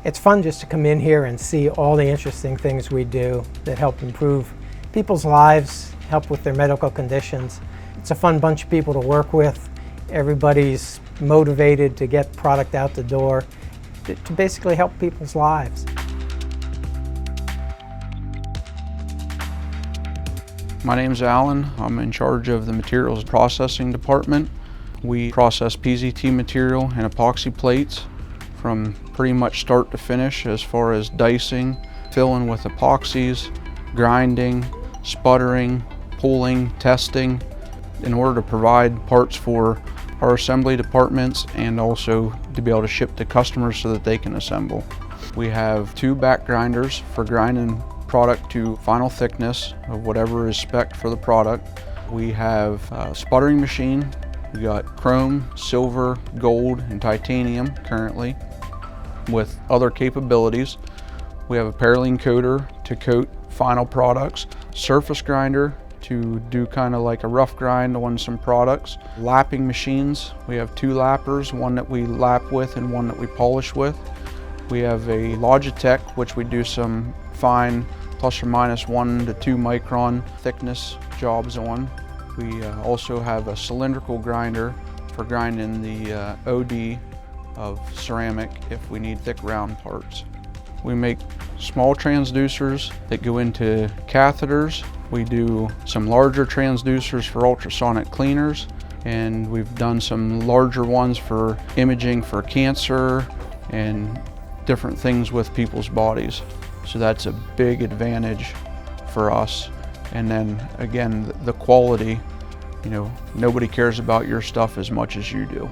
It's fun just to come in here and see all the interesting things we do that help improve people's lives, help with their medical conditions. It's a fun bunch of people to work with. Everybody's motivated to get product out the door to basically help people's lives. My name's Alan. I'm in charge of the materials processing department. We process PZT material and epoxy plates from pretty much start to finish, as far as dicing, filling with epoxies, grinding, sputtering, pulling, testing, in order to provide parts for our assembly departments and also to be able to ship to customers so that they can assemble. We have 2 back grinders for grinding product to final thickness of whatever is spec'd for the product. We have a sputtering machine. We got chrome, silver, gold, and titanium currently, with other capabilities. We have a Parylene coater to coat final products, surface grinder to do kind of like a rough grind on some products. Lapping machines, we have 2 lappers, one that we lap with and one that we polish with. We have a Logitech, which we do some fine plus or minus 1 to 2 micron thickness jobs on. We also have a cylindrical grinder for grinding the OD of ceramic if we need thick round parts. We make small transducers that go into catheters. We do some larger transducers for ultrasonic cleaners, and we've done some larger ones for imaging for cancer and different things with people's bodies. So that's a big advantage for us. And then again, the quality, nobody cares about your stuff as much as you do.